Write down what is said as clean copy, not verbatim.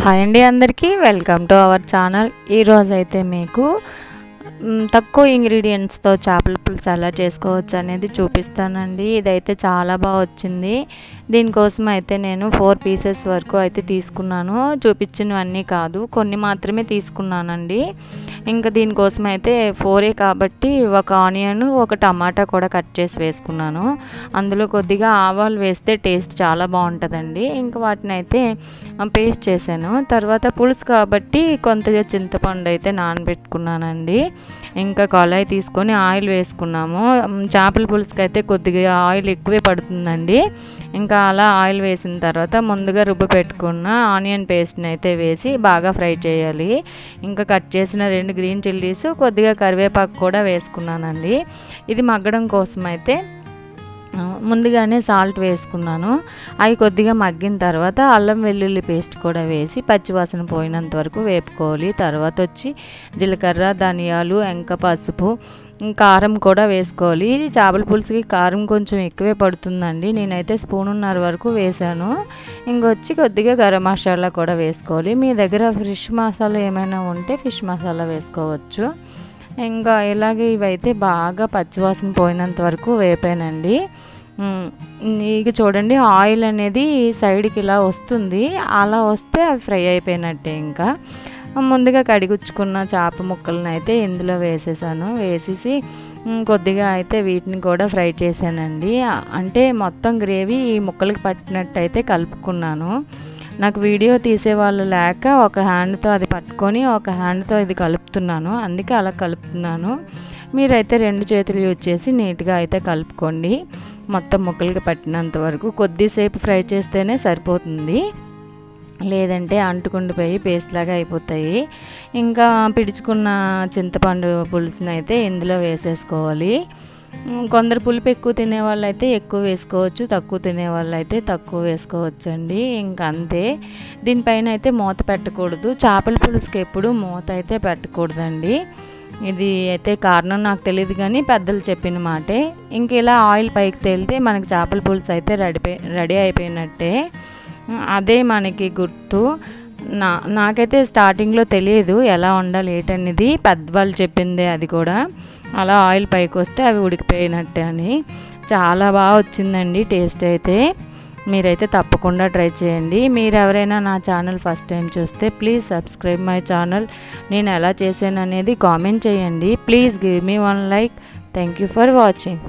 Hi అండి అందరికీ welcome to our channel. ఈరోజు అయితే మీకు తక్కువ ఇంగ్రీడియంట్స్తో చేపల పులుసు ఎలా చేసుకోవచ్చు అనేది చూపిస్తానండి. ఇదైతే చాలా బాగా వచ్చింది. దీనికోసం అయితే నేను 4 పీసెస్ వరకు అయితే తీసుకున్నాను. చూపించినవన్నీ కాదు, కొన్ని మాత్రమే తీసుకున్నానండి. ఇంకా దీనికోసం అయితే 4 కాబట్టి ఒక ఆనియన్, ఒక టమాటా కూడా కట్ చేసి వేసుకున్నాను. అందులో కొద్దిగా ఆవాలు వేస్తే టేస్ట్ చాలా బాగుంటుందండి. ఇంకా వాటిని అయితే పేస్ట్ చేశాను. తర్వాత పులుసు కాబట్టి కొంతగా చింతపండు అయితే నానబెట్టుకున్నానండి. ఇంకా కళాయి తీసుకొని ఆయిల్ వేసుకున్నాము. చేపల పులుసుకి అయితే కొద్దిగా ఆయిల్ ఎక్కువే పడుతుందండి. ఇంకా అలా ఆయిల్ వేసిన తర్వాత ముందుగా రుబ్బు పెట్టుకున్న ఆనియన్ పేస్ట్ని అయితే వేసి బాగా ఫ్రై చేయాలి. ఇంకా కట్ చేసిన 2 గ్రీన్ చిల్లీస్, కొద్దిగా కరివేపాకు కూడా వేసుకున్నానండి. ఇది మగ్గడం కోసం అయితే ముందుగానే సాల్ట్ వేసుకున్నాను. అవి కొద్దిగా మగ్గిన తర్వాత అల్లం వెల్లుల్లి పేస్ట్ కూడా వేసి పచ్చివాసన పోయినంత వరకు వేపుకోవాలి. తర్వాత వచ్చి జీలకర్ర, ధనియాలు, ఇంకా పసుపు, కారం కూడా వేసుకోవాలి. చేపల పులుసుకి కారం కొంచెం ఎక్కువే పడుతుందండి. నేనైతే 1.5 స్పూన్ వరకు వేసాను. ఇంకొచ్చి కొద్దిగా గరం మసాలా కూడా వేసుకోవాలి. మీ దగ్గర ఫిష్ మసాలా ఏమైనా ఉంటే ఫిష్ మసాలా వేసుకోవచ్చు. ఇంకా ఇలాగే ఇవైతే బాగా పచ్చివాసన పోయినంత వరకు వేపానండి. ఇక చూడండి, ఆయిల్ అనేది సైడ్కి ఇలా వస్తుంది. అలా వస్తే అవి ఫ్రై అయిపోయినట్టే. ఇంకా ముందుగా కడిగుచ్చుకున్న చేప ముక్కలను అయితే ఇందులో వేసేసాను. వేసేసి కొద్దిగా అయితే వీటిని కూడా ఫ్రై చేశానండి. అంటే మొత్తం గ్రేవీ ఈ ముక్కలకి పట్టినట్టు అయితే కలుపుకున్నాను. నాకు వీడియో తీసేవాళ్ళు లేక ఒక హ్యాండ్తో అది పట్టుకొని ఒక హ్యాండ్తో ఇది కలుపుతున్నాను. అందుకే అలా కలుపుతున్నాను. మీరైతే 2 చేతులు యూజ్ చేసి నీట్గా అయితే కలుపుకోండి. మొత్తం ముక్కలకి పట్టినంత వరకు కొద్దిసేపు ఫ్రై చేస్తేనే సరిపోతుంది. లేదంటే అంటుకుండిపోయి పేస్ట్ లాగా అయిపోతాయి. ఇంకా పిడుచుకున్న చింతపండు పులుసుని అయితే ఇందులో వేసేసుకోవాలి. కొందరు పులుపు ఎక్కువ తినేవాళ్ళు అయితే ఎక్కువ వేసుకోవచ్చు, తక్కువ తినేవాళ్ళు అయితే తక్కువ వేసుకోవచ్చు అండి. ఇంకా అంతే. దీనిపైన అయితే మూత పెట్టకూడదు. చేపల పులుసుకి ఎప్పుడు మూత అయితే పెట్టకూడదండి. ఇది అయితే కారణం నాకు తెలియదు, కానీ పెద్దలు చెప్పిన మాటే. ఇంక ఇలా ఆయిల్ పైకి తేలితే మనకి చేపల పులుసు అయితే రెడీ అయిపోయినట్టే. అదే మనకి గుర్తు. నాకైతే స్టార్టింగ్లో తెలియదు ఎలా వండాలి ఏంటనేది, పెద్దవాళ్ళు చెప్పిందే అది కూడా. అలా ఆయిల్ పైకి వస్తే అవి ఉడికిపోయినట్టే అని. చాలా బాగా వచ్చిందండి టేస్ట్ అయితే. మీరైతే తప్పకుండా ట్రై చేయండి. మీరు ఎవరైనా నా ఛానల్ ఫస్ట్ టైం చూస్తే ప్లీజ్ సబ్స్క్రైబ్ మై ఛానల్. నేను ఎలా చేశాను అనేది కామెంట్ చేయండి. Please give me 1 like. Thank you for watching.